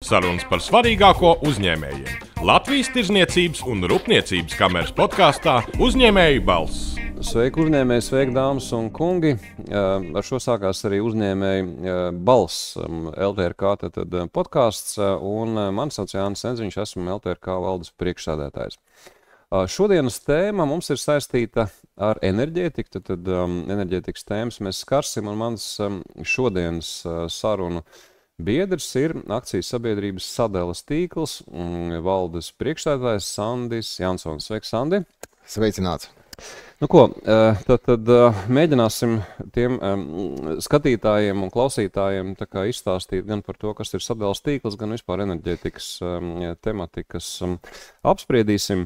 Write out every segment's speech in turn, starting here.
Sarunas par svarīgāko uzņēmējiem. Latvijas Tirdzniecības un Rūpniecības kameras podkāstā Uzņēmēju balss. Sveiki uzņēmēji, sveiki dāmas un kungi. Ar šo sākās arī Uzņēmēju balss LTRK podkāsts. Un mani sauc Jānis Enziņš, esmu LTRK valdes priekšsēdētājs. Šodienas tēma mums ir saistīta ar enerģētiku. Tad enerģētikas tēmas mēs skarsim, un mans šodienas sarunu biedrs ir akcijas sabiedrības Sadales tīkls, valdes priekšsēdētājs Sandis Jansons. Sveiki, Sandi! Sveicināts! Nu ko, tad mēģināsim tiem skatītājiem un klausītājiem izstāstīt gan par to, kas ir Sadales tīkls, gan vispār enerģētikas tematikas apspriedīsim.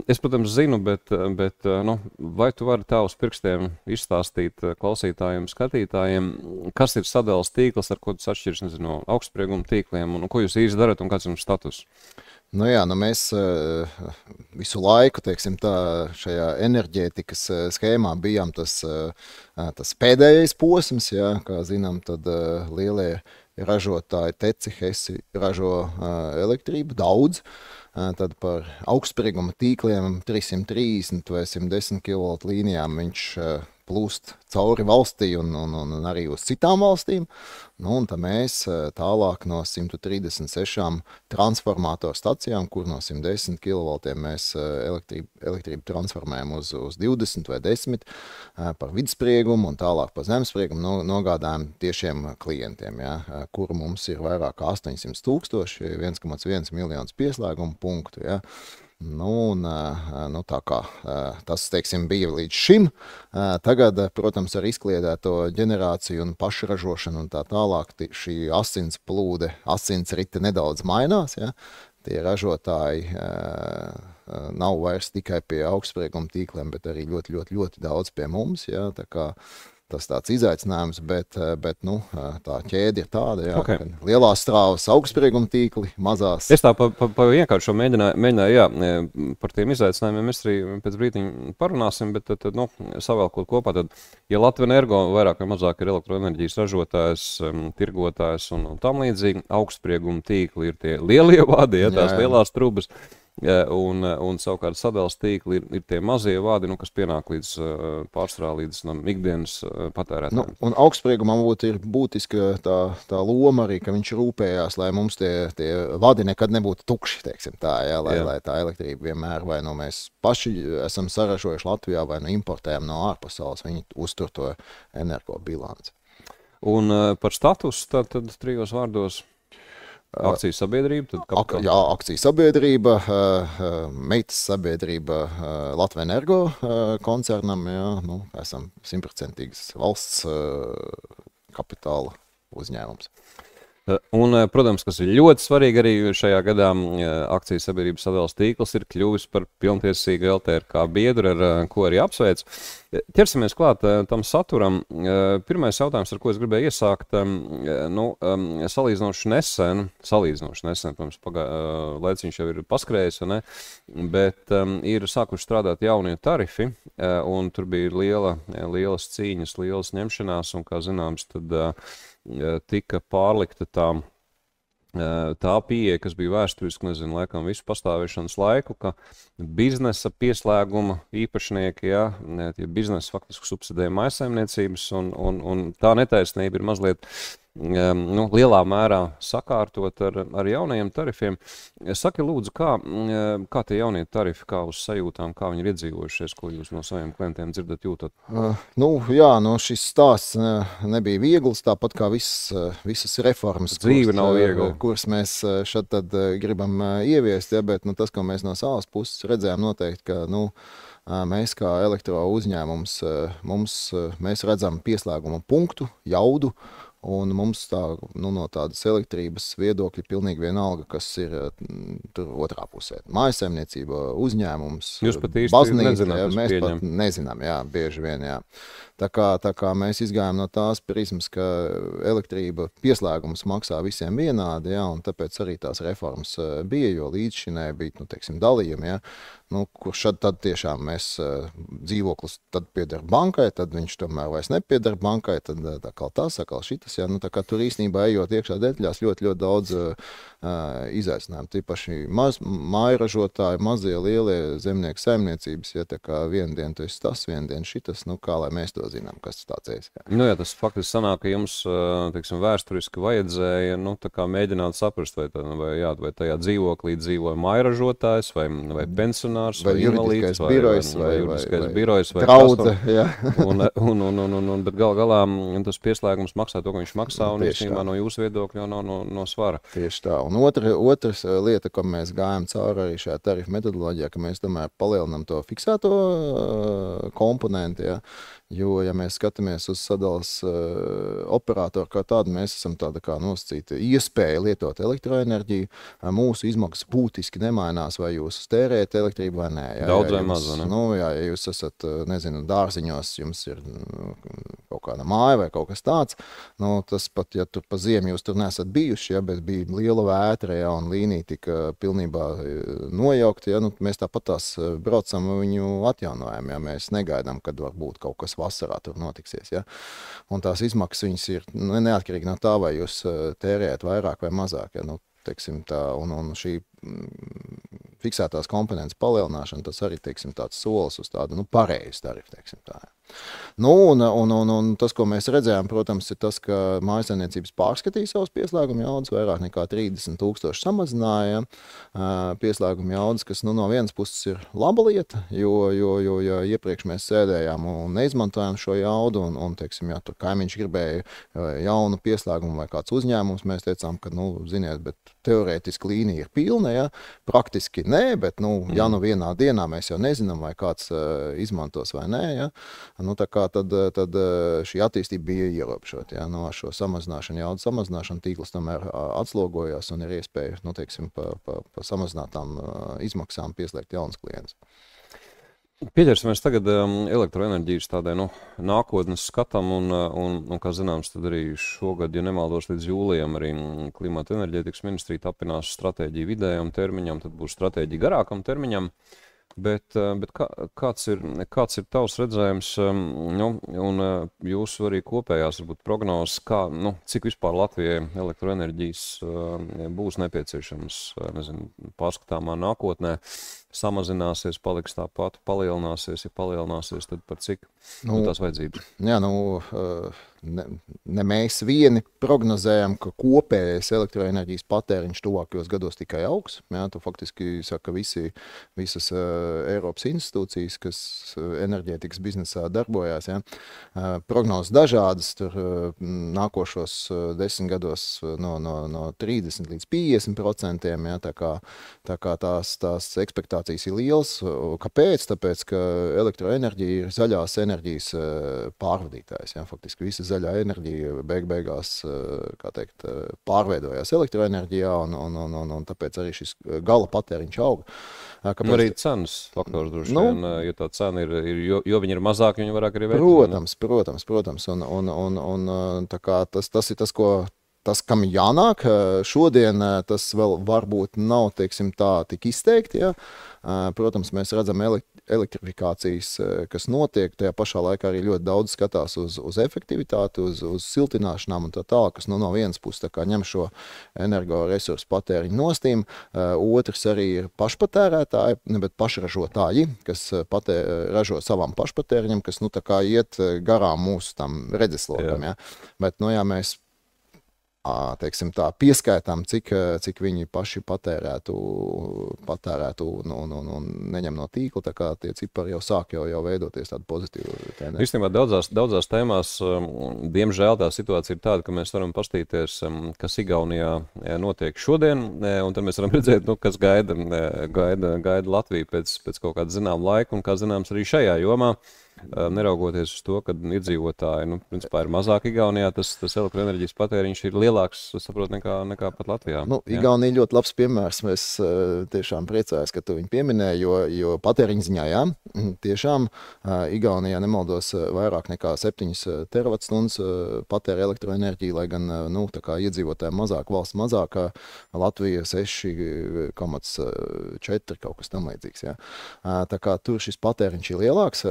Es, protams, zinu, bet vai tu vari tā uz pirkstiem izstāstīt klausītājiem, skatītājiem, kas ir Sadales tīkls, ar ko tas atšķiras, no augstsprieguma tīkliem, un ko jūs īsti darat un kāds ir status? Nu jā, mēs visu laiku, teiksim tā, šajā enerģētikas schēmā bijām tas pēdējais posms, jā, kā zinām, tad lielie ražotāji Teci, Hesi ražo elektrību daudz. Tad par augstsprieguma tīkliem 330 vai 110 kV līnijām viņš plūst cauri valstī un arī uz citām valstīm. Nu, un tad mēs tālāk no 136 transformātoru stacijām, kur no 110 kV mēs elektrību transformējam uz 20 vai 10 par vidspriegumu un tālāk par zemspriegumu nogādājam tiešiem klientiem, ja, kuru mums ir vairāk kā 800 000, 1,1 miljonus pieslēgumu punktu. Ja. Tā kā tas, teiksim, bija līdz šim. Tagad, protams, ar izkliedēto ģenerāciju un pašražošanu un tā tālāk šī asins plūde, asins rite nedaudz mainās. Ja? Tie ražotāji nav vairs tikai pie augstsprieguma tīkliem, bet arī ļoti daudz pie mums. Ja? Tā kā tas tāds izaicinājums, bet tā ķēde ir tāda, jā, okay. Lielās strāvas augstsprieguma tīkli, mazās. Es tā pa vienkāršo mēģināju, jā, par tiem izaicinājumiem mēs arī pēc brītiņa parunāsim, bet tad savēlkot kopā, tad, ja Latvenergo vairāk vai mazāk ir elektroenerģijas ražotājs, tirgotājs un tam līdzīgi, augstsprieguma tīkli ir tie lielie vadi, ja, tās lielās trubas. Un savukārt Sadales tīkli ir tie mazie vādi, kas pienāk līdz pārsvarā līdz ikdienas patērētājiem. Un augstspriegumam ir būtiska tā loma arī, ka viņš rūpējās, lai mums tie vadi nekad nebūtu tukši, teiksim tā, jā, lai tā elektrība vienmēr vai mēs paši esam saražojuši Latvijā vai importējam no ārpasaules, viņi uztur to energo bilanci. Un par status tad 3 vārdos. Akcijas sabiedrība, tad kapitāla? Jā, akcijas sabiedrība, meitas sabiedrība Latvenergo koncernam, jā, esam 100% valsts kapitāla uzņēmums. Un, protams, kas ir ļoti svarīgi arī šajā gadā, akcijas sabiedrības Sadales tīkls ir kļuvis par pilntiesīgu LTRK biedru, ar ko arī apsveic. Ķersimies klāt tam saturam. Pirmais jautājums, ar ko es gribēju iesākt, salīdzinoši nesen, protams, laiciņš jau ir paskrējis, ne? Bet ir sākuši strādāt jaunie tarifi, un tur bija lielas cīņas, lielas ņemšanās, un, kā zināms, tad tika pārlikta tā pieeja, kas bija vēsturiski, laikam visu pastāvēšanas laiku, ka biznesa pieslēguma īpašnieki, ja, tie biznesa faktiski subsidē mājsaimniecības, un tā netaisnība ir mazliet lielā mērā sakārtot ar jaunajiem tarifiem. Saki, lūdzu, kā tie jaunie tarifi, kā uz sajūtām, kā viņi ir iedzīvojušies, ko jūs no saviem klientiem dzirdat, jūtat? Šis stāsts nebija viegls, tāpat kā visas reformas, kuras mēs šad tad gribam ieviest, ja, bet tas, ko mēs no savas puses redzējām noteikti, ka mēs kā elektro uzņēmums, mēs redzam pieslēguma punktu, jaudu, un mums no tādas elektrības viedokļa pilnīgi vienalga, kas ir tur otrā pusē. Mājasaimniecība, uzņēmums, baznīca, mēs pat nezinām, jā, bieži vien, jā. Tā kā mēs izgājām no tās prizmas, ka elektrība pieslēgums maksā visiem vienādi, jā, un tāpēc arī tās reformas bija, jo līdzšinē bija, dalījumi, jā. kurš tad tiešām mēs dzīvoklis tad pieder bankai, tad viņš tomēr vairs nepieder bankai, tad atkal tas, atkal šitas. Ja? Tā kā tur īstenībā ejot iekšā detaļās ļoti daudz izaicinājumu. Tīpaši mājražotāji, mazie, lielie zemnieku saimniecības, ja tā kā vienu dienu tu esi tas, vienu dienu šitas, kā lai mēs to zinām, kas tāds ir. Jā, tas faktiski sanāk, ka jums, teiksim, vēsturiski vajadzēja, tā kā mēģināt saprast, vai tajā dzīvoklī dzīvoja mājražotājs, vai pensionārs, vai invalīds, vai juridiskais birojs, vai draudze, jā. Bet galā tas pieslēgums maksā to, ka viņš maksā, un īstenībā no jūsu viedokļa no svara. Tieši tā. Un otrs lieta, ko mēs gājām cauri arī šajā tarifu metodoloģijā, ka mēs tomēr palielinām to fiksēto komponenti, ja? Jo, ja mēs skatāmies uz sadalas operatoru kā tādu, mēs esam tāda kā nosacīta iespēja lietot elektroenerģiju. Mūsu izmaksas būtiski nemainās, vai jūs tērējat elektrību vai nē. Ja? Daudz vai maz, vai ne? Ja jūs esat, dārziņos, jums ir kaut kāda māja vai kaut kas tāds, tas pat, ja tur pa ziemu jūs tur nesat bijuši, ja, bet bija liela vētra, ja, un līnija tika pilnībā nojaukta, ja, mēs tāpat tās braucam viņu atjaunojam, ja mēs negaidām, kad varbūt kaut kas vasarā tur notiksies. Ja? Un tās izmaksas viņas ir neatkarīgi no tā, vai jūs tērējat vairāk vai mazāk. Ja? Teiksim, tā, un šī fiksētās komponentes palielināšana, tas arī tāds solis uz tādu pareizu tarifu. Teiksim, tā. Un tas, ko mēs redzējām, protams, ir tas, ka mājsaimniecības pārskatīja savus pieslēguma jaudas, vairāk nekā 30,000 samazināja pieslēguma jaudas, kas no vienas puses ir laba lieta, jo ja iepriekš mēs sēdējām un neizmantojām šo jaudu, un teiksim, ja tur kaimiņš gribēja jaunu pieslēgumu vai kāds uzņēmums, mēs teicām, ka, ziniet, bet teorētiski līnija ir pilna, ja? Praktiski nē, bet, ja vienā dienā mēs jau nezinām, vai kāds izmantos vai nē, ja? Tā kā tad šī attīstība bija ierobežota. Ja? Ar šo samazināšanu, jaudu samazināšanu tīkls tomēr atslogojās un ir iespēja, teiksim, pa samazinātām izmaksām pieslēgt jaunas klientus. Pieķersimies tagad elektroenerģijas tādai nākotnes skatam, un kā zināms, tad arī šogad, ja nemaldos līdz jūlijam, arī Klimata enerģētikas ministrija tapinās stratēģiju vidējam termiņam, tad būs stratēģija garākam termiņam. Bet kāds ir tavs redzējums, un jūsu arī kopējās varbūt prognozes, cik vispār Latvijai elektroenerģijas būs nepieciešams, pārskatāmā nākotnē, samazināsies, paliks tāpat, palielināsies, ja palielināsies, tad par cik tās vajadzības? Jā, ne mēs vieni prognozējam, ka kopējais elektroenerģijas patēriņš tuvākajos gados tikai augs. Jā, tu faktiski saka, visas Eiropas institūcijas, kas enerģētikas biznesā darbojās, jā, prognozes dažādas, tur nākošos 10 gados no 30 līdz 50%, jā, tā kā tās ekspektācijas ir lielas. Kāpēc? Tāpēc, ka elektroenerģija ir zaļās enerģijas pārvadītājs. Ja? Faktiski visa zaļā enerģija beigās, kā teikt, pārveidojās elektroenerģijā, un tāpēc arī šis gala patēriņš auga. Kāpēc? Arī cenas faktors droši vien, ja tā cena ir, jo viņi ir mazāk, viņi vairāk arī vērtīgi. Protams. Un tā kā tas ir tas, kam jānāk, šodien tas vēl varbūt nav, teiksim, tā tik izteikti, ja. Protams, mēs redzam elektrifikācijas, kas notiek, tajā pašā laikā arī ļoti daudz skatās uz efektivitāti, uz siltināšanām un tā tālāk, kas no vienas puses tā kā ņem šo energoresursu patēriņu nostīm, otrs arī ir pašpatērētāji, bet pašražotāji, kas ražo savam pašpatēriņam, kas tā kā iet garām mūsu tam redzeslokam, ja. Bet, ja mēs teiksim tā, pieskaitām, cik viņi paši patērētu un neņem no tīkla, tā kā tie cipari jau sāk jau veidoties tādu pozitīvu tendenci. Īstenībā daudzās tēmās, diemžēl tā situācija ir tāda, ka mēs varam pastīties, kas Igaunijā notiek šodien, un tad mēs varam redzēt, kas gaida Latviju pēc kaut kāda zinām laika, un kā zināms arī šajā jomā. neraugoties uz to, ka iedzīvotāji, principā ir mazāk Igaunijā, tas elektroenerģijas patēriņš ir lielāks, es saprotu, nekā pat Latvijā. Igaunija ļoti labs piemērs. Mēs tiešām priecājamies, ka tu viņu pieminēji, jo patēriņa ziņā, jā, tiešām Igaunijā nemaldos vairāk nekā 7 terawatstundas patēra elektroenerģiju, lai gan, tā kā iedzīvotāji mazāk, valsts mazāk, Latvija 6,4 kaut kas tam līdzīgs, jā. Tā kā tur šis patēriņš ir lielāks,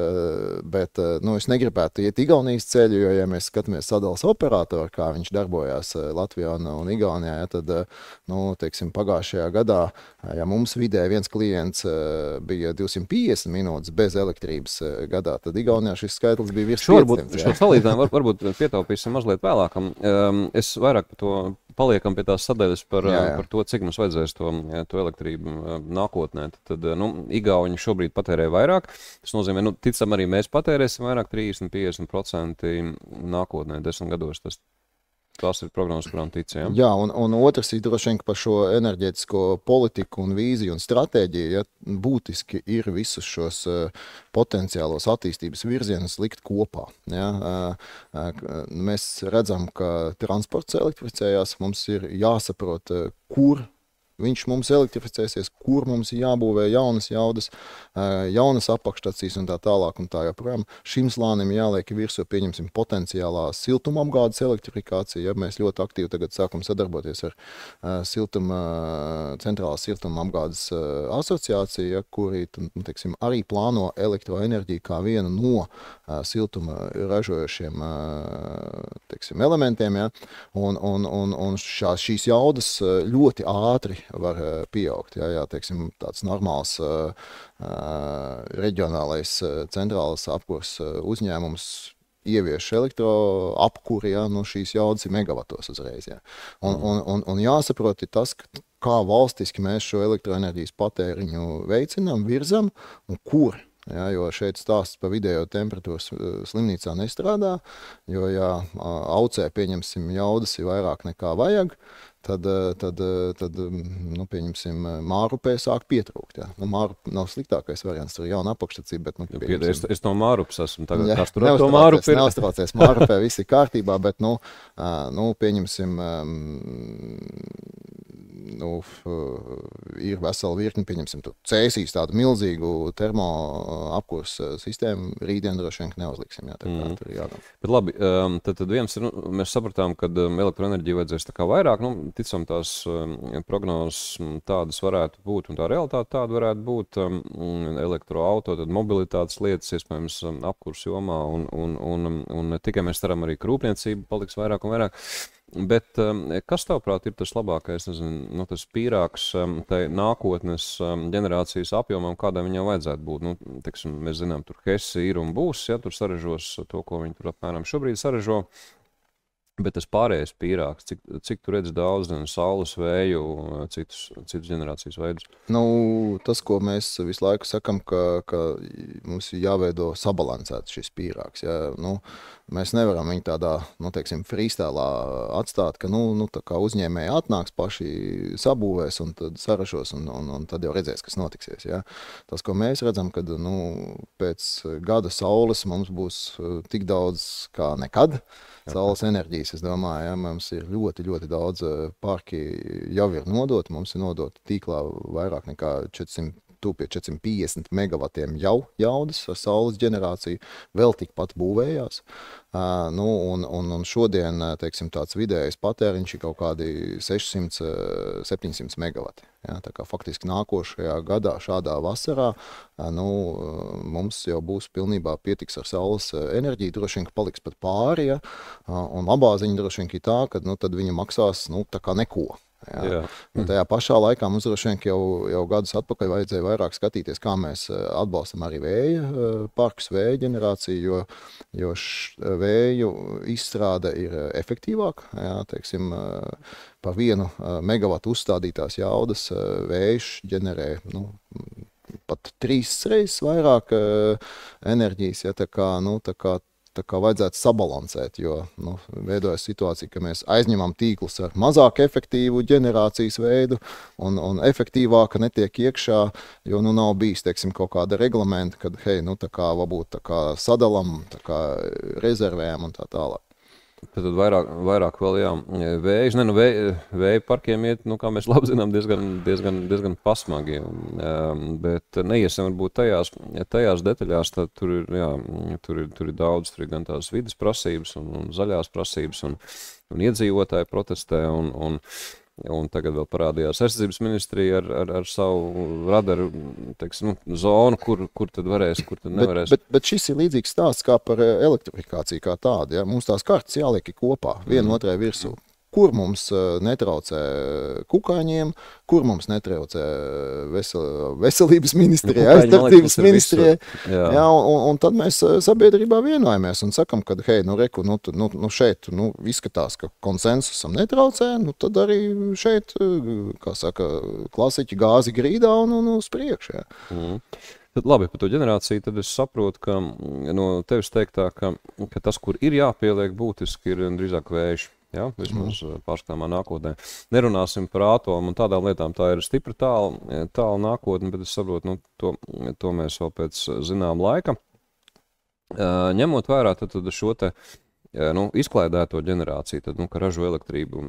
bet es negribētu iet Igaunijas ceļu, jo, ja mēs skatāmies sadalas operatoru, kā viņš darbojās Latvijā un Igaunijā, ja, tad, teiksim, pagājušajā gadā, ja mums vidēji viens klients bija 250 minūtes bez elektrības gadā, tad Igaunijā šis skaitlis bija virs 500. Šo salīdzinājumu varbūt pietaupīsim mazliet vēlākam. Es vairāk par to paliekam pie tās sadaļas par to, cik mums vajadzēs to elektrību nākotnē. Tad, Igauņi šobrīd patērē vairāk. Tas nozīmē, ticam arī mēs patērēsim vairāk 30–50% nākotnē 10 gados. Tas ir prognozes, kurām ticam. Jā, un otrs ir droši vien par šo enerģētisko politiku un vīziju un stratēģiju. Ja, būtiski ir visus šos potenciālos attīstības virzienus likt kopā. Ja. Mēs redzam, ka transports elektrificējās. Mums ir jāsaprot, kur viņš mums elektrificēsies, kur mums ir jābūvē jaunas jaudas, jaunas apakšstacijas un tā tālāk un tā joprojām. Šim slānim jāliek virsū, pieņemsim, potenciālā siltumapgādes elektrifikācija. Ja mēs ļoti aktīvi tagad sākam sadarboties ar centrālās siltumapgādes asociāciju, ja, kuri, teiksim, arī plāno elektroenerģiju kā vienu no siltuma ražojošiem, teiksim, elementiem. Ja, un šīs jaudas ļoti ātri var pieaugt. Jā, teiksim, tāds normāls reģionālais centrālās apkures uzņēmums ievieš elektroapkuri, jā, šīs jaudas ir megavatos uzreiz. Jā. Un jāsaprot ir tas, kā valstiski mēs šo elektroenerģijas patēriņu veicinām, virzam un kur. Ja, jo šeit stāsts par vidējo temperatūras slimnīcā nestrādā, jo, ja aucē, pieņemsim, jaudas ir vairāk nekā vajag, tad pieņemsim, Mārupē sāk pietrūkt. Ja. Mārup nav sliktākais variants, tur ir jauna apakšstacība, bet, es no Mārupas esmu tagad, kas tur to Mārupu ir? Neuztraucies, Mārupē viss ir kārtībā, bet, pieņemsim, ir vesela virkni, pieņemsim, Cēsīs tādu milzīgu termoapkurs sistēmu, rītdien droši vien neuzliksim. Jā, tā kā tur ir jādara. Bet labi, tad viens ir, mēs sapratām, ka elektroenerģija vajadzēs tā kā vairāk, ticam tās prognozes tādas varētu būt, un tā realitāte tāda varētu būt, elektroauto, tad mobilitātes lietas, iespējams, apkurs jomā, un tikai mēs ceram arī, ka rūpniecība paliks vairāk un vairāk. Bet kas tavuprāt ir tas labākais, tas pīrāks tai nākotnes ģenerācijas apjomam, kādai viņam vajadzētu būt? Teiksim, mēs zinām, tur Hesi ir un būs, ja tur saražos to, ko viņi tur apmēram šobrīd saražo. Bet tas pārējais pīrāks, cik tu redz daudz saules vēju, citus ģenerācijas veidus? Tas, ko mēs visu laiku sakam, ka mums ir jāveido sabalansēts šis pīrāks. Ja? Mēs nevaram viņu tādā, teiksim, freestylā atstāt, ka, tā kā uzņēmēji atnāks, paši sabūvēs un tad saražos un tad jau redzēs, kas notiksies. Ja? Tas, ko mēs redzam, kad, pēc gada saules mums būs tik daudz kā nekad, saules enerģijas, es domāju, ja, mums ir ļoti, ļoti daudz parki jau ir nodoti. Mums ir nodoti tīklā vairāk nekā 450 megavatiem jau jaudas ar saules ģenerāciju, vēl tikpat būvējās. Un šodien, teiksim, tāds vidējais patēriņš ir kaut kādi 600–700 megavati. Ja, tā kā faktiski nākošajā gadā, šādā vasarā, mums jau būs pilnībā pietiks ar saules enerģiju, droši vien, ka paliks pat pāri, ja, un labā ziņa droši vien ir tā, ka tad viņa maksās, tā kā neko. Ja. Tajā pašā laikā mums droši vien jau gadus atpakaļ vajadzēja vairāk skatīties, kā mēs atbalstam arī vēja parkus, vēja ģenerāciju, jo vēju izstrāde ir efektīvāka. Ja, teiksim, par 1 megavatu uzstādītās jaudas vējš ģenerē pat 3 reizes vairāk enerģijas. Ja, tā kā tā kā vajadzētu sabalansēt, jo veidojas situācija, ka mēs aizņemam tīklus ar mazāk efektīvu ģenerācijas veidu un efektīvāka netiek iekšā, jo nav bijis, teiksim, kaut kāda reglamenta, kad, tā kā varbūt tā kā sadalam, tā kā rezervējam un tā tālāk. Tad vairāk vēl, vējs, vēja parkiem iet, kā mēs labi zinām, diezgan pasmagi, bet neiesim varbūt tajās detaļās, tad tur ir daudz, tur ir gan tās vides prasības un zaļās prasības un iedzīvotāji protestē un tagad vēl parādījās aizsardzības ministrija ar savu radaru, teiksim, zonu, kur tad varēs, kur tad nevarēs. Bet šis ir līdzīgs stāsts kā par elektrifikāciju kā tādu. Ja? Mums tās kartas jāliek kopā, viena otrai virsū. Kur mums netraucē kukaiņiem, kur mums netraucē veselības ministrijai, aizsardzības ministrijai. Jā, un tad mēs sabiedrībā vienojamies un sakam, ka šeit izskatās, ka konsensusam netraucē, tad arī šeit, kā saka, klasiķi gāzi grīdā un uz priekšu. Tad labi, par to ģenerāciju, tad es saprotu, ka no tevis teiktā, ka tas, kur ir jāpieliek būtiski, ir drīzāk vējš. Jā, vismaz pārskatāmā nākotnē. Nerunāsim par atomu un tādām lietām, tā ir stipri tālu nākotne, bet es saprotu, to mēs vēl pēc zinām laika. Ņemot vērā tad šo te izklaidēto ģenerāciju, tad, ka ražo elektrību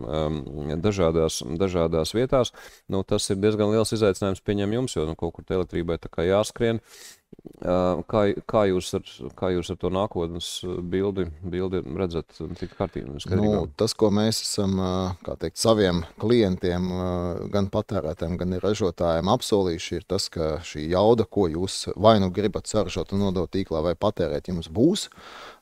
dažādās vietās, tas ir diezgan liels izaicinājums pieņem jums, jo kaut kur te elektrībai tā kā jāskrien. Kā jūs ar to nākotnes bildi redzat tik kārtīgi? Tas, ko mēs esam, kā teikt, saviem klientiem, gan patērētājiem, gan ražotājiem apsolījuši, ir tas, ka šī jauda, ko jūs vai gribat saražot un nodot tīklā vai patērēt, jums būs.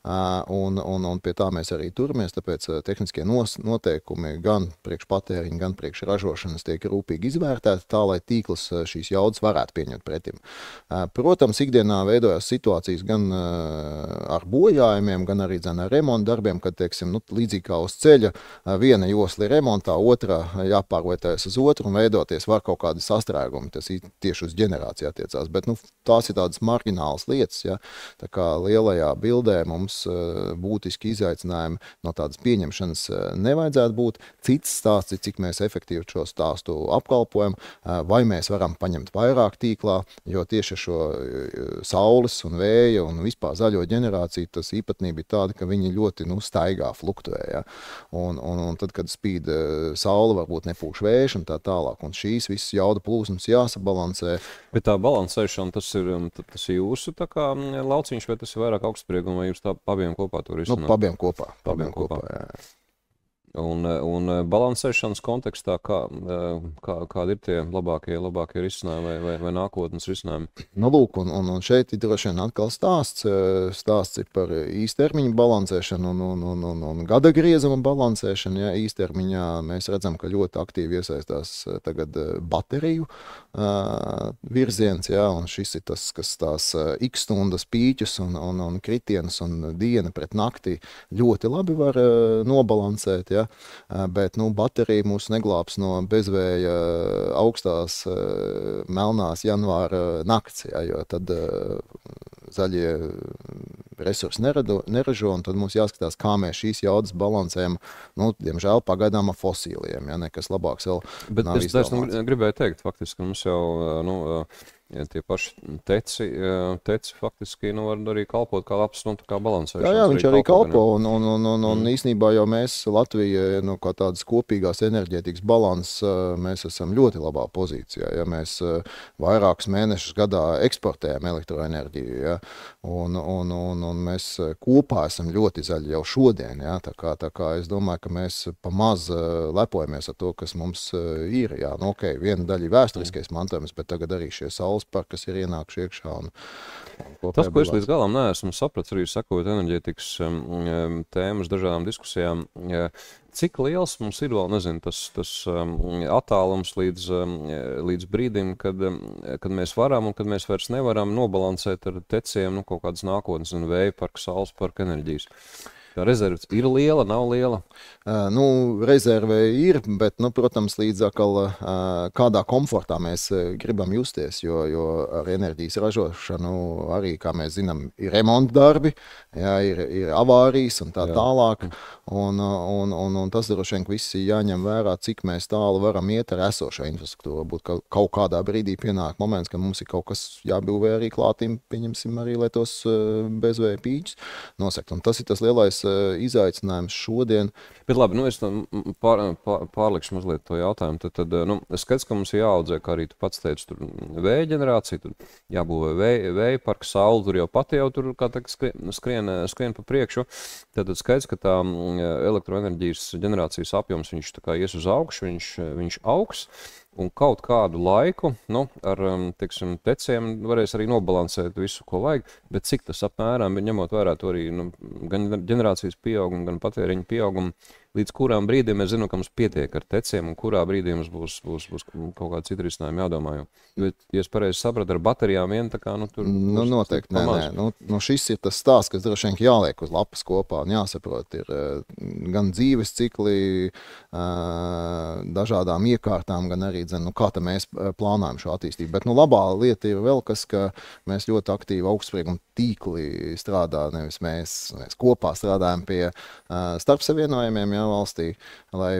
Un pie tā mēs arī turamies, tāpēc tehniskie noteikumi gan priekš patēriņa, gan priekš ražošanas tiek rūpīgi izvērtēti tā, lai tīkls šīs jaudas varētu pieņemt pretim. Protams, ikdienā veidojas situācijas gan ar bojājumiem, gan arī ar remonta darbiem, kad, teiksim, līdzīgi kā uz ceļa, viena josla ir remontā, otrā jāpārvietojas uz otru un veidoties var kaut kādi sastrēgumi, tas tieši uz ģenerāciju attiecās, bet tās ir tādas marginālas lietas, ja? Tā kā lielajā bildē mums būtiski izaicinājumi no tādas pieņemšanas nevajadzētu būt. Cits stāsts ir, cik mēs efektīvi šo stāstu apkalpojam, vai mēs varam paņemt vairāk tīklā, jo tieši šo saules un vēja un vispār zaļo ģenerāciju tas īpatnība ir tāda, ka viņi ļoti staigā, fluktuvē. Ja? Un tad, kad spīd saule, varbūt nepūš vējš un tā tālāk. Un šīs visas jauda plūsmas jāsabalansē. Bet tā balansēšana, tas ir jūsu tā kā lauciņš, vai tas ir vairāk augstsprieguma, vai jūs tā pabiem kopā to risināt? Pabiem kopā, jā. Un balansēšanas kontekstā, kādi ir tie labākie risinājumi vai nākotnes risinājumi? Lūk, un šeit ir droši vien atkal stāsts ir par īstermiņu balansēšanu un gada griezuma balansēšanu. Ja, īstermiņā mēs redzam, ka ļoti aktīvi iesaistās tagad bateriju virziens, ja, un šis ir tas, kas tās x stundas pīķus un kritienus un diena pret nakti ļoti labi var nobalansēt, ja. Bet baterija mūs neglābs no bezvēja augstās melnās janvāra nakts, ja, jo tad zaļie resursi neražo, un tad mums jāskatās, kā mēs šīs jaudas balansējam, diemžēl pagaidām ar fosīliem, ja, nekas labāks vēl nav izdomāts. Bet es gribēju teikt, faktiski, mums jau tie paši teci faktiski var arī kalpot kā labs, kā balansēšanas. Jā, viņš arī kalpo, un īstenībā jau mēs Latvija, kā tādas kopīgās enerģētikas balans, mēs esam ļoti labā pozīcijā, ja mēs vairākus mēnešus gadā eksportējam elektroenerģiju, ja, un mēs kopā esam ļoti zaļi jau šodien, ja, tā kā es domāju, ka mēs pamaz lepojamies ar to, kas mums ir, jā, viena daļa ir vēsturiskais mantojums, bet tagad arī šie saules parki, kas ir ienākuši iekšā. Tas, ko es līdz galam neesmu sapratis, arī sakot enerģētikas tēmas dažādām diskusijām, cik liels mums ir vēl, nezinu, tas attālums līdz brīdim, kad mēs varam un kad mēs vairs nevaram nobalansēt ar teciem kaut kādas nākotnes un vēja parka, saules parka enerģijas? Tā rezerves ir liela, nav liela? Rezerve ir, bet, protams, līdz atkal kādā komfortā mēs gribam justies, jo ar enerģijas ražošanu arī, kā mēs zinām, ir remonta darbi, jā, ir avārijas un tā tālāk, un tas droši vien viss jāņem vērā, cik mēs tālu varam iet ar esošo infrastruktūru. Būt kaut kādā brīdī pienāk moments, ka mums ir kaut kas jābūvē arī klātīm, pieņemsim arī, lai tos bezvēja pīķus nosekt. Un tas ir tas lielais izaicinājums šodien. Bet labi, es pārlikšu mazliet to jautājumu. Tad es skaidrs, ka mums ir jāaudzē, kā arī tu pats teici, tur vēja ģenerācija, tur jābūvē vēja parka, saule, tur jau pati jau tur, kā teikt, skrien pa priekšu. Tad skaidrs, ka tā elektroenerģijas ģenerācijas apjoms, viņš tā kā ies uz augšu, viņš augs. Un kaut kādu laiku ar teciem varēs arī nobalansēt visu, ko vajag, bet cik tas apmēram ir, ņemot vērā to arī gan ģenerācijas pieaugumu, gan patēriņu pieaugumu, līdz kurām brīdī mēs zinām, ka mums pietiek ar teciem un kurā brīdī mums būs kaut kāda cita risinājuma jādomā. Jo, ja es pareizi sapratu, ar baterijām vien tā kā, tur... noteikti, nē. Šis ir tas stāsts, kas droši vien jāliek uz lapas kopā un jāsaprot, ir gan dzīves cikli, dažādām iekārtām, gan arī, kā tā mēs plānojam šo attīstību. Bet, labā lieta ir vēl kas, ka mēs ļoti aktīvi augstsprieguma tīkli strādā, nevis mēs kopā strādājam pie starpsavienojumiem, valstī, lai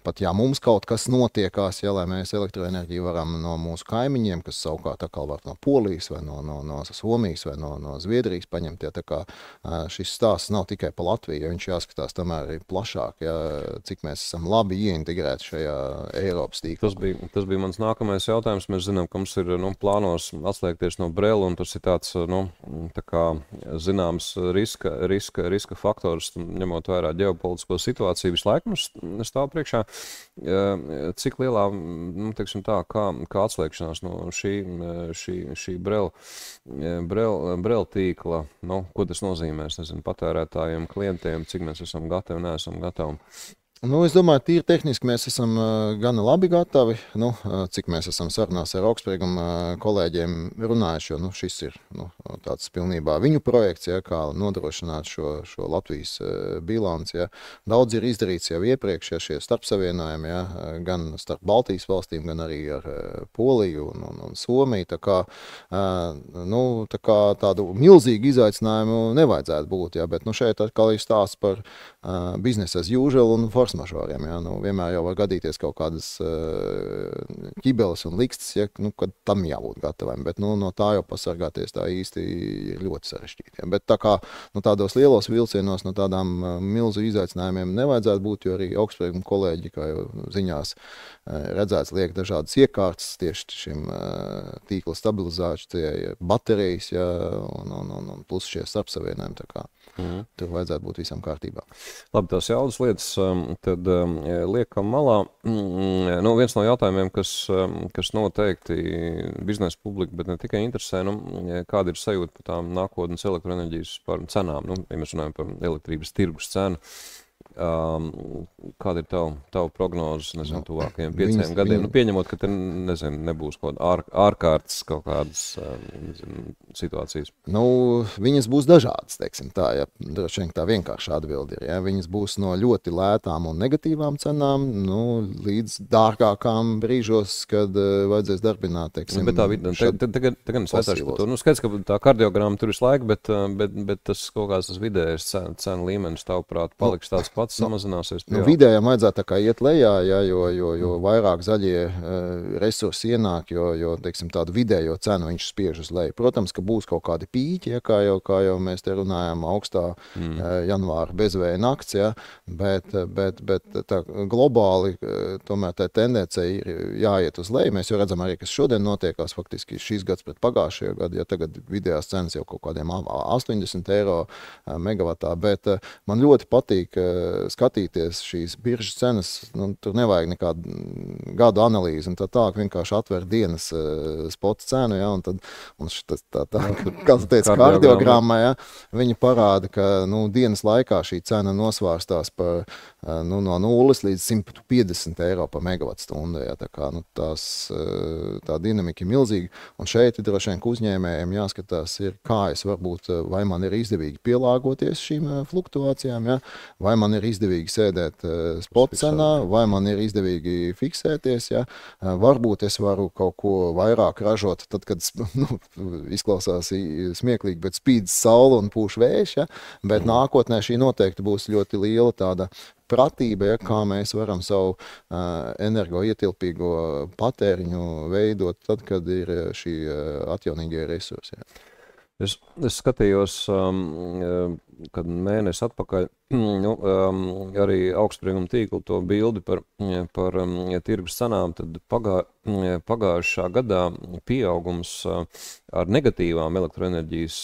pat mums kaut kas notiekās, lai mēs elektroenerģiju varam no mūsu kaimiņiem, kas savukārt atkal var no Polijas vai no Somijas vai no Zviedrijas paņemt. Tā kā šis stāsts nav tikai pa Latviju, jo viņš jāskatās tomēr arī plašāk, cik mēs esam labi ieintegrēti šajā Eiropas tīklā. Tas bija mans nākamais jautājums. Mēs zinām, ka mums ir plānos atslēgties no Brela, un tas ir tāds, tā kā zināms riska faktors, ņemot vērā ģeopolitisko situāciju visu laiku mums stāv priekšā. Cik lielā, teiksim tā, kā atslēgšanās no šī Brela tīkla, ko tas nozīmē, es nezinu, patērētājiem, klientiem, cik mēs esam gatavi, neesam gatavi? Es domāju, tīri tehniski mēs esam gana labi gatavi, cik mēs esam sarunās ar augstsprieguma kolēģiem runājuši, jo šis ir tāds pilnībā viņu projekts, kā nodrošināt šo Latvijas bilanci. Daudz ir izdarīts jau iepriekš, šie starpsavienojumi, gan starp Baltijas valstīm, gan arī ar Poliju un Somiju. Tā kā tādu milzīgu izaicinājumu nevajadzētu būt, bet šeit atkal ir stāsts par business as usual un force majeuriem. Vienmēr jau var gadīties kaut kādas ķibeles un likstas, kad tam jābūt gataviem, bet no tā jau pasargāties tā īsti ir ļoti sarežģīti. Bet tā kā tādos lielos vilcienos no tādām milzu izaicinājumiem nevajadzētu būt, jo arī augstsprieguma kolēģi, kā jau ziņās redzēts, liek dažādas iekārtas tieši šim tīkla stabilizācijai, baterijas, un plus šie starpsavienojumi, tā kā tur vajadzētu būt visam kārtībā. Labi, tās jaudas lietas tad liekam malā. Viens no jautājumiem, kas noteikti biznesa publika, bet ne tikai interesē, kāda ir sajūta par tām nākotnes elektroenerģijas cenām, ja mēs runājam par elektrības tirgus cenu. Kāda ir tava prognozes, tuvākajiem 5 gadiem? Pieņemot, ka te, nebūs kaut ārkārtas kaut kādas situācijas. Viņas būs dažādas, teiksim tā, droši vien tā vienkārši atbildi ir. Viņas būs no ļoti lētām un negatīvām cenām, līdz dārgākām brīžos, kad vajadzēs darbināt, teiksim, bet tā tagad es aizsāšu par to. Skaidrs, ka tā kardiogramma tur visu laiku, bet tas kaut kāds tas vidējais cenu līmenis, tavuprāt, paliks tāds pats, samazināsies. Vidējām vajadzētu tā kā iet lejā, jo vairāk zaļie resursi ienāk, jo teiksim, tādu vidējo cenu viņš spiež uz leju. Protams, ka būs kaut kādi pīķi, kā jau mēs te runājām, augstā janvāra bezvēja nakts, bet tā globāli tomēr tā tendence ir jāiet uz leju. Mēs jau redzam arī, kas šodien notiekās, faktiski šīs gads pret pagājušajā gadu, tagad vidējās cenas jau kaut kādiem 80 eiro megavatā, bet man ļoti patīk skatīties šīs biržas cenas, tur nevajag nekādu gadu analīzi, un tā vienkārši atver dienas spota cenu, un tad, kā tu teici, kardiogramma, viņa parāda, ka dienas laikā šī cena nosvārstās par no 0 līdz 150 eiro par megavatstundu. Ja, tā kā, tā dinamika ir milzīga. Un šeit droši vien uzņēmējiem jāskatās, kā es varbūt, vai man ir izdevīgi pielāgoties šīm fluktuācijām, ja, vai man ir izdevīgi sēdēt spot cenā, vai man ir izdevīgi fiksēties. Ja. Varbūt es varu kaut ko vairāk ražot, tad, kad izklausās smieklīgi, bet spīd saule un pūš vējš, ja, bet nākotnē šī noteikti būs ļoti liela tāda pratība, ja, kā mēs varam savu energoietilpīgo patēriņu veidot tad, kad ir šī atjaunīgie resursi. Ja. Es skatījos, kad mēnesi atpakaļ arī augstsprieguma tīklu to bildi par tirgus cenām, tad pagājušā gadā pieaugums ar negatīvām elektroenerģijas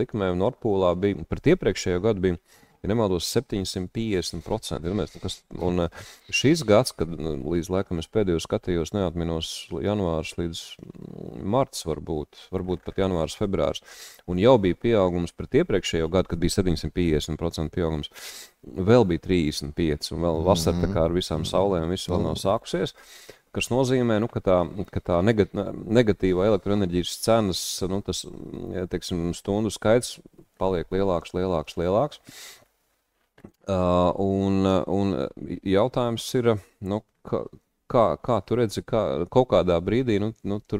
likmēm Nordpūlā bija, pret iepriekšējo gadu bija, ja nemaldos, 750%. Un šis gads, kad līdz laikam es pēdējo skatījos, neatminos janvārs līdz marts varbūt pat janvārs, februārs, un jau bija pieaugums pret iepriekšējo gadu, kad bija 750% pieaugums, vēl bija 35%, un vēl vasara tā kā ar visām saulēm, viss vēl nav sākusies. Kas nozīmē, ka tā negatīvā elektroenerģijas cenas, tas, teiksim, stundu skaits paliek lielāks. Un jautājums ir, kā tu redzi, kaut kādā brīdī, tur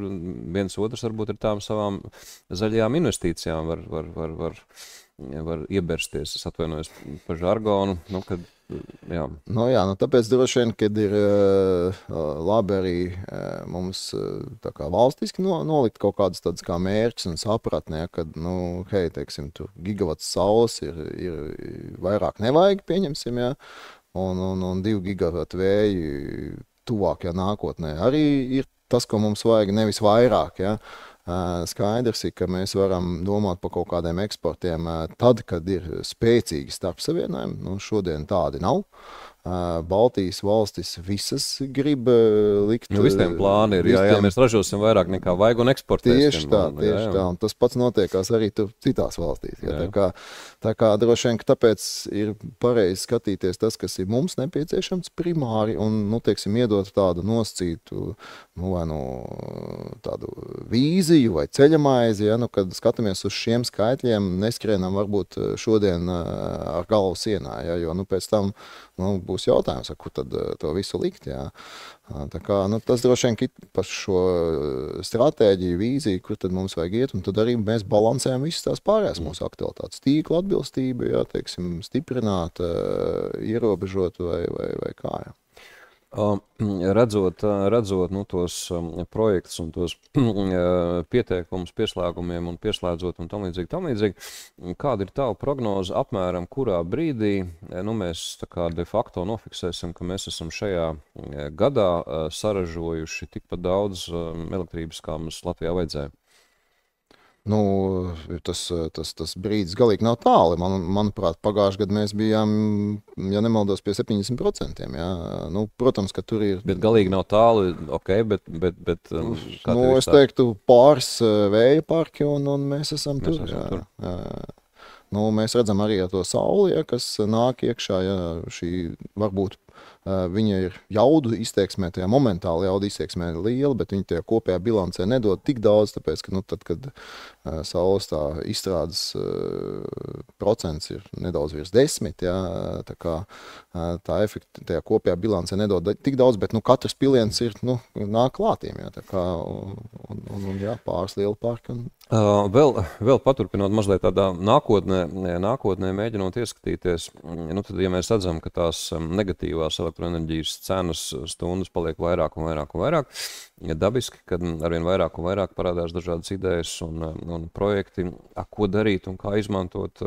viens otrs varbūt ar tām savām zaļajām investīcijām var iebersties, es atvainojos par žargonu, kad, jā. Tāpēc droši vien, kad ir labi arī mums tā kā valstiski nolikt kaut kādas tādas kā mērķis un sapratnē, kad, teiksim, tur gigavats saules ir vairāk nevajag, pieņemsim, ja, un 2 gigavatu vēji tuvākajā nākotnē arī ir tas, ko mums vajag, nevis vairāk, ja. Skaidrs ir, ka mēs varam domāt par kaut kādiem eksportiem tad, kad ir spēcīgi starpsavienojumi. Šodien tādi nav. Baltijas valstis visas grib likt. Visiem plāni ir, jā, mēs ražosim vairāk nekā vajag un eksportēsim. Tieši tā. Un tas pats notiekās arī tur citās valstīs. Jā. Tā kā droši vien, ka tāpēc ir pareizi skatīties tas, kas ir mums nepieciešams primāri un, teiksim, iedot tādu nosacītu, vai tādu vīziju vai ceļamaizi, ja, kad skatāmies uz šiem skaitļiem, neskrienam varbūt šodien ar galvu sienā, ja, jo pēc tam būs jautājums, kur tad to visu likt. Jā. Tā kā, tas droši vien par šo stratēģiju, vīziju, kur tad mums vajag iet, un tad arī mēs balansējam visas tās pārējās mūsu aktualitātes. Tīkla atbilstību, jā, teiksim, stiprināt, ierobežot vai kā. Jā. Redzot tos projektus un tos pieteikumus pieslēgumiem un pieslēdzot un tam līdzīgi, kāda ir tava prognoze apmēram, kurā brīdī mēs tā kā de facto nofiksēsim, ka mēs esam šajā gadā saražojuši tikpat daudz elektrības, kā mums Latvijā vajadzēja? Tas brīdis galīgi nav tāli. Manuprāt, pagājušajā gadā mēs bijām, ja nemaldos, pie 70%. Jā. Protams, ka tur ir... Bet galīgi nav tāli, ok, bet es teiktu pāris vēja parki un mēs esam tur. Jā. Mēs redzam arī ar to sauli, ja, kas nāk iekšā, ja šī varbūt viņa ir jaudu izteiksmē, tajā momentāli jaudu izteiksmē liela, bet viņa tajā kopējā bilancē nedod tik daudz, tāpēc, ka tad, kad saules tā izstrādes procents ir nedaudz virs 10, ja, tā kā tā efekta tajā kopējā bilancē nedod tik daudz, bet katrs piliens ir, nāk klātīm, ja, tā kā, un jā, pāris liela parka. Vēl paturpinot mazliet tādā nākotnē mēģinot ieskatīties, tad, ja mēs redzam, ka tās negatīvās elektroenerģijas cenas stundas paliek vairāk un vairāk, dabiski, kad arvien vairāk un vairāk parādās dažādas idejas un projekti, ko darīt un kā izmantot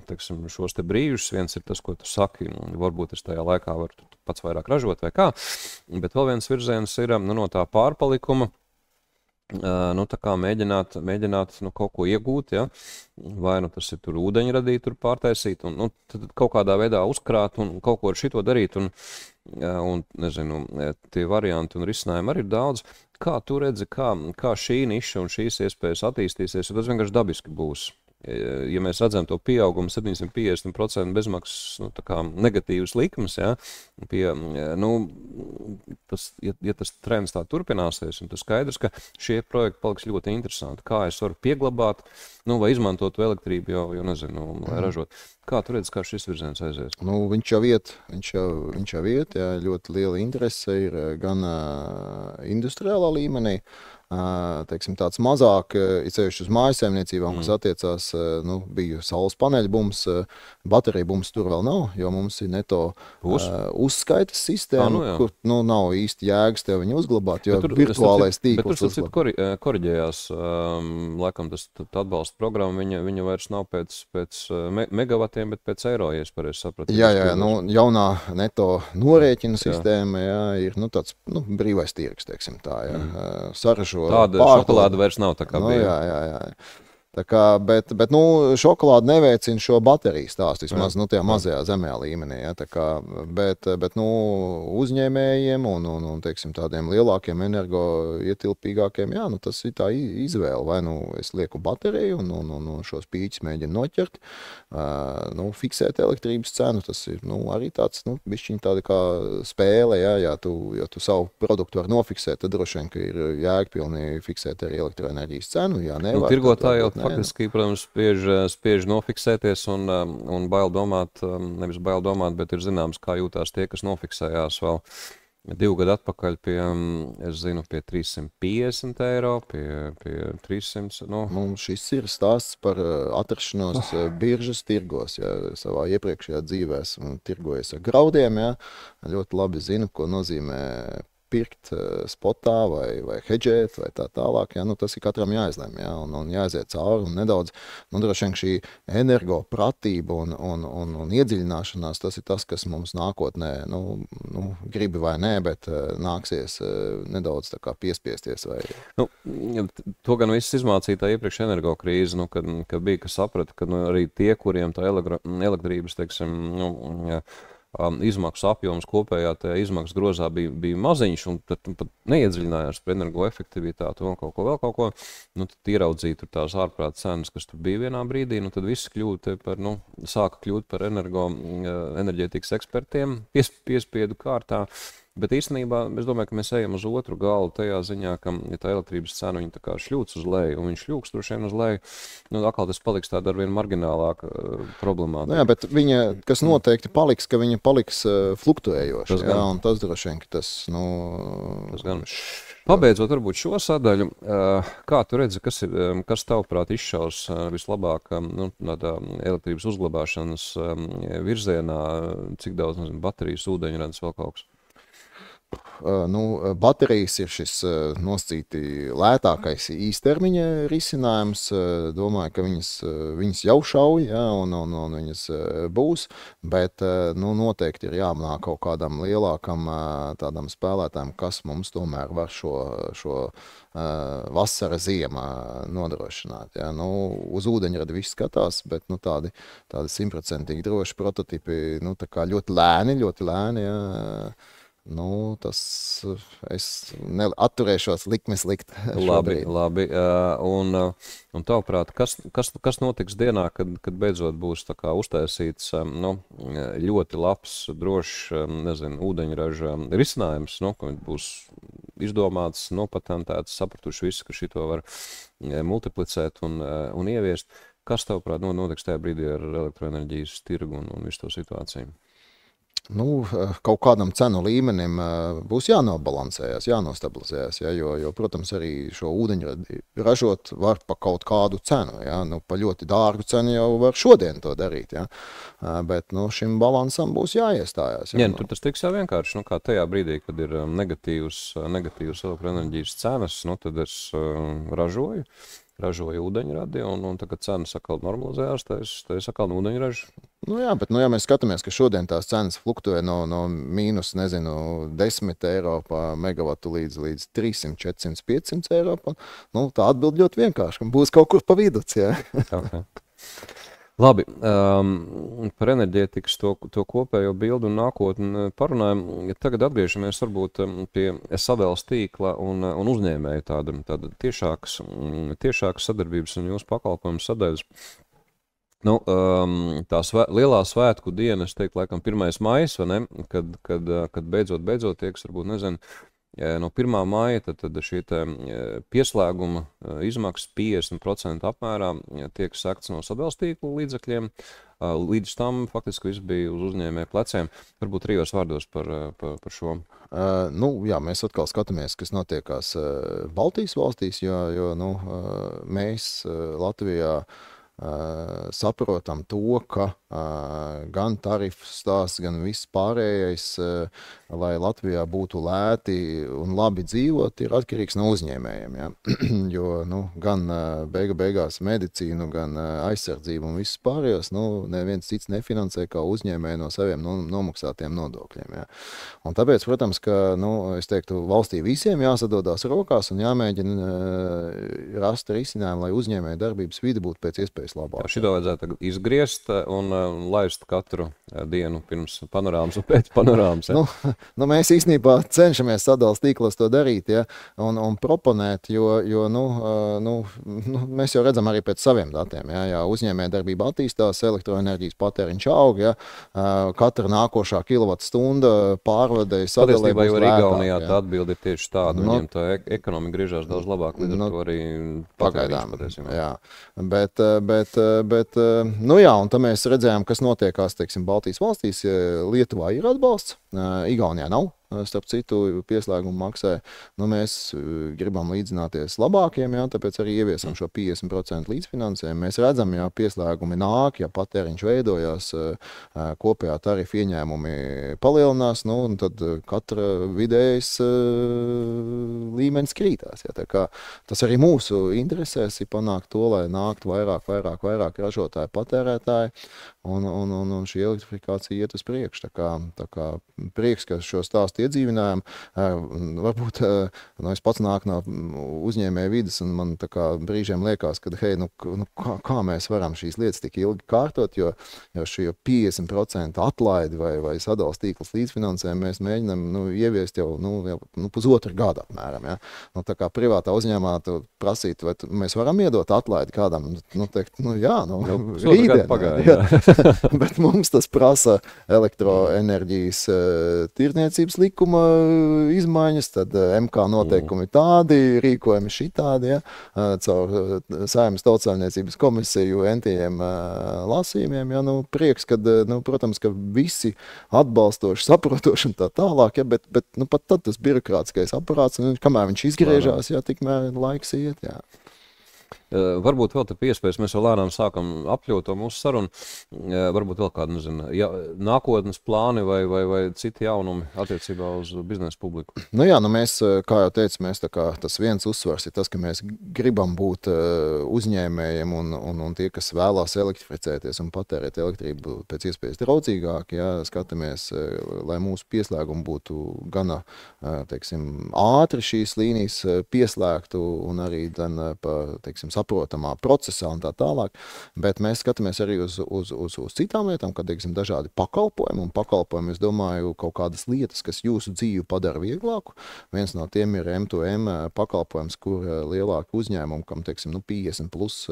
teiksim, šos te brīžus. Viens ir tas, ko tu saki, varbūt es tajā laikā varu pats vairāk ražot vai kā, bet vēl viens virziens ir no tā pārpalikuma, tā kā mēģināt kaut ko iegūt, ja? Vai tas ir tur ūdeņi radīt, tur pārtaisīt, un tad kaut kādā veidā uzkrāt un kaut ko ar šito darīt, un nezinu, tie varianti un risinājumi arī ir daudz. Kā tu redzi, kā šī niša un šīs iespējas attīstīsies, jo tas vienkārši dabiski būs? ja mēs redzam to pieaugumu 750% bezmaksas, nu, tā kā negatīvas likmes, ja, ja tas trends tā turpināsies, un tas skaidrs, ka šie projekti paliks ļoti interesanti. Kā es varu pieglabāt, vai izmantot to elektrību, jo nezinu, lai ražot. Kā tu redzi, kā šis virziens aizies? Viņš jau iet, jā, ļoti liela interese ir gan industriālā līmenī, teiksim, tāds mazāk, ceļš uz mājasēmniecībām, kas attiecās, bija saules paneļu bums, bateriju bums tur vēl nav, jo mums ir neto uzskaitas sistēma, kur nav īsti jēgas tev viņu uzglabāt, jo virtuālais tīkls uzglabāt. Bet tur koriģējās, laikam tas atbalsta programma, viņa vairs nav pēc megavatiem, bet pēc eiro, ja es pareizi sapratu. Jā, jaunā neto norēķina sistēma, jā, ir tāds brīvais tirgs, teiksim tā, jā, saražo tāda šokolāde vairs nav tā kā bija. Jā. Tā kā, bet šokolāde neveicina šo bateriju stāstu, vismaz tajā mazajā zemējā līmenī. Ja, tā kā, bet uzņēmējiem un teiksim, tādiem lielākiem energoietilpīgākiem, jā, tas ir tā izvēle. Vai es lieku bateriju un šos pīķus mēģinu noķert, fiksēt elektrības cenu. Tas ir arī tāds bišķiņ tāda kā spēle. Ja tu savu produktu var nofiksēt, tad droši vien, ka ir jēgpilni fiksēt arī elektroenerģijas cenu. Jā, nevar, tirgotāji jau faktiski, protams, spiež nofiksēties un bail domāt, nevis bail domāt, bet ir zināms, kā jūtās tie, kas nofiksējās vēl 2 gadu atpakaļ pie 350 eiro, pie 300. Šis ir stāsts par atrašanos biržas tirgos. Ja, savā iepriekšējā dzīvē esmu tirgojies ar graudiem. Ja, ļoti labi zinu, ko nozīmē pirkt spotā vai hedžēt vai tā tālāk. Ja, tas ir katram jāizlem, ja, un jāiziet cauri un nedaudz. Droši vien šī energopratība un iedziļināšanās, tas ir tas, kas mums nākotnē, gribi vai nē, bet nāksies nedaudz tā kā piespiesties. To gan viss izmācīja tā iepriekš energokrīze, kad bija, kas saprata, ka arī tie, kuriem tā elektrības, teiksim, izmaksu apjoms kopējā tajā izmaksu grozā bija maziņš, un tad pat neiedziļinājās par energoefektivitāti un vēl kaut ko. Tad ieraudzīja tur tās ārprāt cenas, kas tur bija vienā brīdī, tad viss sāka kļūt par enerģētikas ekspertiem, piespiedu kārtā. Bet īstenībā es domāju, ka mēs ejam uz otru galu tajā ziņā, ka ja tā elektrības cena viņa tā kā šļūts uz leju, un viņš šļūks droši vien uz leju, atkal tas paliks tāda arvien marginālāka problemātika. Jā, bet viņa, kas noteikti paliks, ka viņa paliks fluktuējoša. Jā, un tas droši vien, ka tas gan. Pabeidzot varbūt šo sadaļu, kā tu redzi, kas tavuprāt izšaus vislabāk tādā elektrības uzglabāšanas virzienā, cik daudz, baterijas, ūdeņradis, vēl kaut kas? Baterijas ir šis nosacīti lētākais īstermiņa risinājums. Domāju, ka viņas jau šauj, ja, un viņas būs, bet noteikti ir jāmanāk kaut kādam lielākam tādam spēlētājam, kas mums tomēr var šo vasara ziemā nodrošināt. Ja. Uz ūdeņradi viss skatās, bet tādi 100% droši prototipi tā kā ļoti lēni. Ja. Tas es atturēšos likmes likt šobrīd. Labi. Un tavuprāt, kas notiks dienā, kad beidzot būs tā kā uztaisīts ļoti labs, drošs, ūdeņraža risinājums, ka būs izdomāts, nopatentēts, sapratuši visi, ka šito var multiplicēt un ieviest. Kas tavuprāt notiks tajā brīdī ar elektroenerģijas tirgu un visu to situāciju? Kaut kādam cenu līmenim būs jānobalansējas, jānostabilizējas, ja, jo, protams, arī šo ūdeņradi ražot var pa kaut kādu cenu. Ja, pa ļoti dārgu cenu jau var šodien to darīt, ja, bet šim balansam būs jāiestājās. Ja, tur tas tiks jau vienkārši, kā tajā brīdī, kad ir negatīvas elektroenerģijas cenas, tad es ražoju ūdeņradi, un tagad cenas atkal normalizējās, tad es atkal ūdeņražu. Jā, bet ja mēs skatāmies, ka šodien tās cenas fluktuē no mīnus, 10 eiro pa megavatu līdz 300, 400, 500 eiro, tā atbild ļoti vienkārši, ka būs kaut kur pa viduc, jā. Okay. Labi, par enerģētikas to kopējo bildu un nākotni parunājam. Tagad atgriežamies varbūt pie sadales tīkla un uzņēmēju tāda tiešākas sadarbības un jūsu pakalpojumu sadaļas. Nu, tā lielā svētku diena, es teiktu, laikam 1. maijs, vai ne, kad beidzot tie, kas varbūt nezinu, no 1. maija tad šie pieslēguma izmaksas 50% apmērā tiek sekts no sadalstīklu līdzekļiem. Līdz tam faktiski viss bija uz uzņēmēju pleciem. Varbūt 3 vārdos par šo. Jā, mēs atkal skatāmies, kas notiekās Baltijas valstīs, jo mēs Latvijā saprotam to, ka gan tarifu stāsts, gan viss pārējais, lai Latvijā būtu lēti un labi dzīvot, ir atkarīgs no uzņēmējiem. Ja? Jo gan beigās medicīnu, gan aizsardzību un viss pārējos, neviens cits nefinansē kā uzņēmēji no saviem nomaksātiem nodokļiem. Ja? Un tāpēc, protams, ka es teiktu, valstī visiem jāsadodās rokās un jāmēģina rast risinājumu, lai uzņēmēju darbības vide būtu pēc iespējas labāk. Šito vajadzētu izgriezt un laist katru dienu pirms panorāmas un pēc panorāmas. Ja? Mēs īstenībā cenšamies sadals tīklos to darīt, ja? un proponēt, jo mēs jau redzam arī pēc saviem datiem. Ja uzņēmē darbība attīstās, elektroenerģijas patēriņš aug, ja? Katra nākošā kilovatstunda pārvadei sadalē būs lētāk. Patiesībā jau Igaunijā tā atbilde ir tieši tāda. Viņiem tā ekonomika griežās daudz labāk, līdz ar to arī pagaidām. Patiesībā. Jā, bet un tad mēs redzējām, kas notiekās, teiksim, Baltijas valstīs. Lietuvā ir atbalsts, Igaunijā nav. Starp citu, pieslēgumu maksē. Mēs gribam līdzināties labākiem, tāpēc arī ieviesam šo 50% līdzfinansējumu. Mēs redzam, ja pieslēgumi nāk, ja patēriņš veidojās, kopējā tarifa ieņēmumi palielinās, un tad katra vidējais līmenis krītās. Ja. Tā kā tas arī mūsu interesēs ir panākt to, lai nāktu vairāk ražotāji, patērētāji, un šī elektrifikācija iet uz priekšu. Tā kā prieks, ka šo stāstu iedzīvinājām. Varbūt es pats nāku no uzņēmēja vides, un man tā kā brīžiem liekas, ka kā mēs varam šīs lietas tik ilgi kārtot, jo šie 50% atlaidi vai sadals tīkls līdzfinansējumu mēs mēģinām ieviest jau pusotru gadu apmēram. Ja? Tā kā privātā uzņēmumā prasīt, vai mēs varam iedot atlaidi kādam, teikt, rītdien. Bet mums tas prasa elektroenerģijas tirdzniecības likuma izmaiņas, tad MK noteikumi tādi, rīkojumi šitādi, ja, caur Saeimas Tautsaimniecības komisiju entiem lasījumiem, ja, prieks, kad, protams, ka visi atbalstoši, saprotoši un tā tālāk, ja, bet pat tad tas birokrātiskais aparāts, kamēr viņš izgriežās, ja, tikmēr laiks iet, jā. Varbūt vēl te piespējas, mēs jau lēnām sākam apļot to mūsu sarunu. Varbūt vēl kādu, nākotnes plāni vai citi jaunumi attiecībā uz biznesa publiku? Mēs, kā jau teicu, tas viens uzsvars ir tas, ka mēs gribam būt uzņēmējiem un tie, kas vēlās elektrificēties un patērēt elektrību pēc iespējas draudzīgāk, ja, skatāmies, lai mūsu pieslēgumi būtu gana, teiksim, ātri šīs līnijas pieslēgtu un arī saprotamā procesā un tā tālāk, bet mēs skatāmies arī uz citām lietām, kad, dažādi pakalpojumi, un pakalpojumi, es domāju, kaut kādas lietas, kas jūsu dzīvi padara vieglāku. Viens no tiem ir M2M pakalpojums, kur lielāki uzņēmumi, kam, 50 plus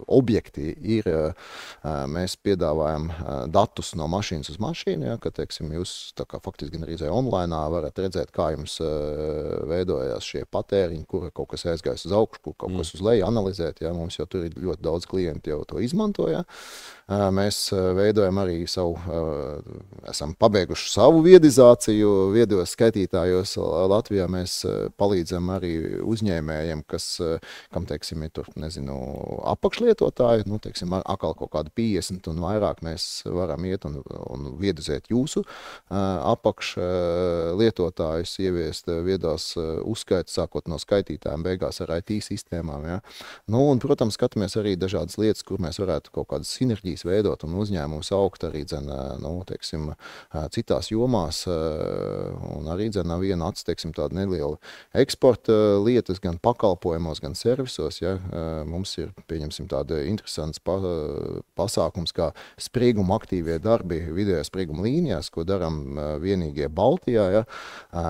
objekti ir, mēs piedāvājam datus no mašīnas uz mašīnu, ja, ka, jūs tā kā faktiski gan arī online varat redzēt, kā jums veidojās šie patēriņi, kur kaut kas aizgājis uz augšu, kaut kas uz leju analizēt, ja, mums jau tur ir ļoti daudz klienti jau to izmanto, ja. Mēs veidojam arī esam pabeiguši savu viedizāciju, viedos skaitītājos Latvijā mēs palīdzam arī uzņēmējiem, kam, ir tur, apakšlietotāji, atkal kaut kādu 50 un vairāk mēs varam iet un viedizēt jūsu apakšlietotājus, ieviest viedās uzskaitas, sākot no skaitītājiem, beigās ar IT sistēmām, ja. Un, protams, skatāmies arī dažādas lietas, kur mēs varētu kaut kādas sinerģijas veidot un uzņēmumus augt arī, citās jomās, un arī, viena acs, tāda neliela eksporta lietas, gan pakalpojumos, gan servisos, ja. Mums ir, pieņemsim, tāda interesants pasākums, kā sprieguma aktīvie darbi vidējā sprieguma līnijās, ko daram vienīgie Baltijā, ja.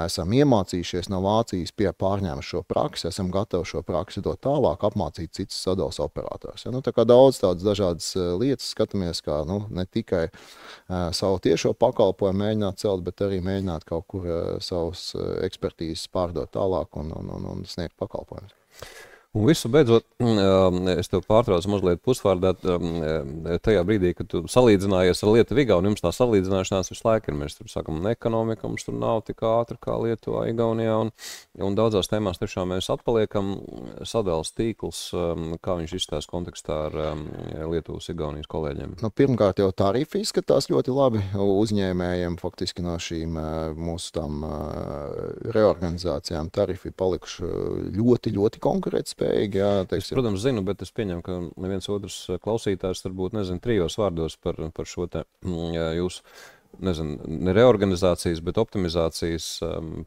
Esam iemācījušies no Vācijas pārņēmuši šo praksi, esam gatavi šo praksi praksi dot tālāk, apmācīt citus sadalas operators. Ja? Tā kā daudz tādas dažādas lietas skatāmies, kā ne tikai savu tiešo pakalpojumu mēģināt celt, bet arī mēģināt kaut kur savus ekspertīzes pārdot tālāk un sniegt pakalpojumus. Un visu beidzot, es tev pārtraucu mazliet pusvārdā tajā brīdī, kad tu salīdzinājies ar Lietuvu Igauniju. Jums tā salīdzināšanās visu laiku ir. Mēs tur sakam, ekonomika mums tur nav tik ātra kā Lietuvā, Igaunijā. Un daudzās tēmās tiešām mēs atpaliekam. Sadales tīkls, kā viņš izstāsta kontekstā ar Lietuvas, Igaunijas kolēģiem? Pirmkārt jau tarifi izskatās ļoti labi uzņēmējiem. Faktiski no šīm mūsu tām reorganizācijām tarifi palikuši ļoti, ļoti konkurētspējīgi. Es, protams, zinu, bet es pieņemu, ka neviens otrs klausītājs varbūt nezinu 3 vārdos par šo te jūsu, nezinu, ne reorganizācijas, bet optimizācijas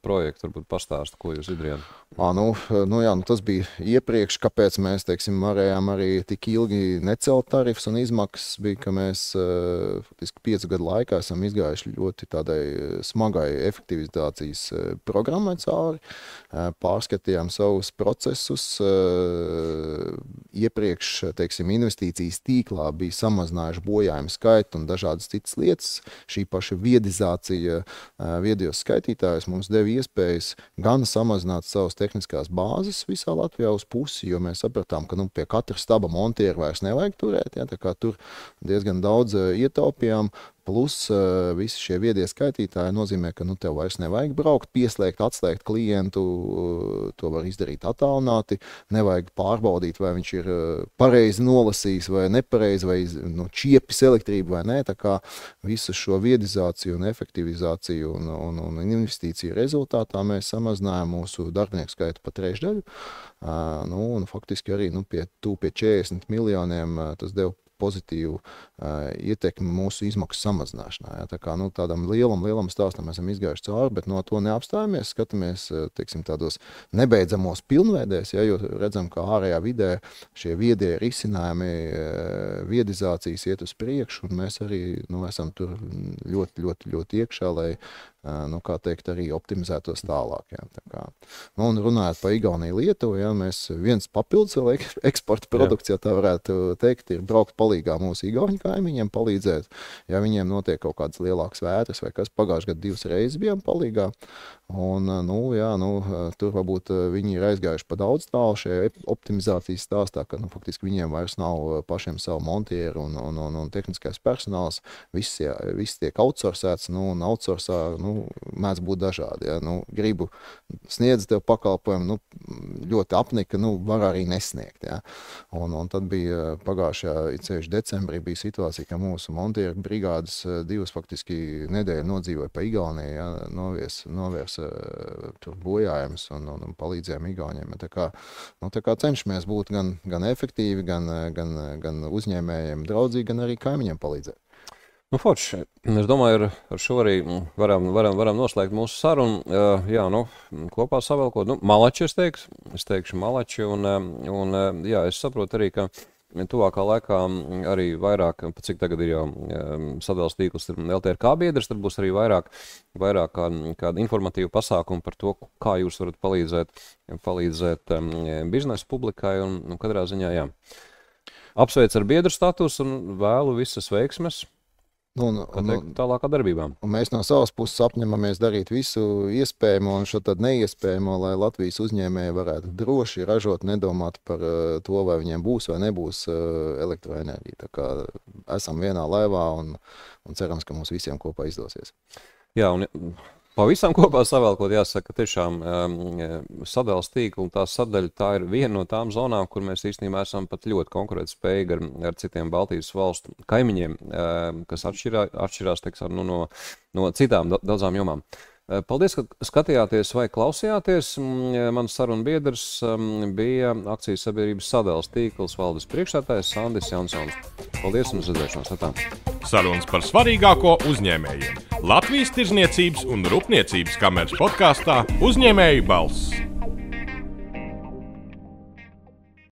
projektu. Varbūt pastāst, ko jūs izdarījāt. Tas bija iepriekš, kāpēc mēs, varējām arī tik ilgi necelt tarifus un izmaksas bija, ka mēs 5 gadu laikā esam izgājuši ļoti tādai smagai efektivizācijas programmai cauri, pārskatījām savus procesus, iepriekš, investīcijas tīklā bija samazinājuši bojājumu skaitu un dažādas citas lietas. Šī paša viedizācija viedajos skaitītājus mums deva iespējas gan samazināt savas tehniskās bāzes visā Latvijā uz pusi, jo mēs sapratām, ka pie katra staba montieru vairs nevajag turēt, tā kā tur diezgan daudz ietaupījām. Plus visi šie viedie skaitītāji nozīmē, ka tev vairs nevajag braukt, pieslēgt, atslēgt klientu, to var izdarīt attālināti, nevajag pārbaudīt, vai viņš ir pareizi nolasījis vai nepareizi, vai čiepis elektrību vai nē, tā kā visu šo viedizāciju un efektivizāciju un investīciju rezultātā mēs samazinājām mūsu darbinieku skaitu pa 3/3. Un faktiski arī pie 40 miljoniem tas deva pozitīvu ietekmi mūsu izmaksu samazināšanā. Tā kā tādam lielam stāstam esam izgājuši cauri, bet no to neapstājamies, skatāmies, tādos nebeidzamos pilnveidēs, jo redzam, ka ārējā vidē šie viedie risinājumi, viedizācijas iet uz priekšu, un mēs arī esam tur ļoti iekšā, lai arī optimizētos tālāk. Un runājot par Igauniju, Lietuvu, mēs viens papildus vēl eksporta produkts, ja tā varētu teikt, ir braukt palīgā mūsu igauņu kaimiņiem, palīdzēt, ja viņiem notiek kaut kādas lielākas vētras vai kas. Pagājušajā gadā 2 reizes bijām palīgā, un tur varbūt viņi ir aizgājuši pa daudz tālu šajā optimizācijas stāstā, ka faktiski viņiem vairs nav pašiem savu montieru un tehniskais personāls, viss tiek outsourcēts, un outsourcā mēdz būt dažādi. Ja? Gribu sniedz tev pakalpojumu, ļoti apnika, var arī nesniegt. Ja? Un tad bija pagājušajā ceļš decembrī bija situācija, ka mūsu montieru brigādes 2 faktiski nedēļu nodzīvoja pa Igauniju, ja? Novērsa tur bojājumus un palīdzējām Igauniem. Tā kā cenšamies būt gan efektīvi, gan uzņēmējiem draudzīgi, gan arī kaimiņiem palīdzēt. Forši. Es domāju, ar šo arī varam noslēgt mūsu sarunu. Kopā savēlkot, malači es teikšu malači, es saprotu arī, ka tuvākā laikā arī vairāk, cik tagad ir jau sadales tīkls LTRK biedrs, tad būs arī vairāk kāda informatīva pasākuma par to, kā jūs varat palīdzēt biznesa publikai un katrā ziņā, Apsveic ar biedru status un vēlu visas veiksmes. Tālākā darbībā. Un mēs no savas puses apņemamies darīt visu iespējamo un šo tad neiespējamo, lai Latvijas uzņēmēji varētu droši ražot, nedomāt par to, vai viņiem būs vai nebūs elektroenerģija. Tā kā esam vienā laivā un cerams, ka mums visiem kopā izdosies. Un pavisam kopā savēlkot, jāsaka, tiešām sadales tīkla un tā sadaļa, tā ir viena no tām zonām, kur mēs īstenībā esam pat ļoti konkurētspējīgi ar citiem Baltijas valstu kaimiņiem, kas atšķirās no citām daudzām jomām. Paldies, ka skatījāties vai klausījāties. Mans sarunu biedrs bija akcijas sabiedrības sadales tīkls valdes priekšsēdētājs Sandis Jansons. Paldies un uz redzēšanos. Sarunas par svarīgāko uzņēmējiem. Latvijas Tirzniecības un Rūpniecības kameras podkastā Uzņēmēju balss.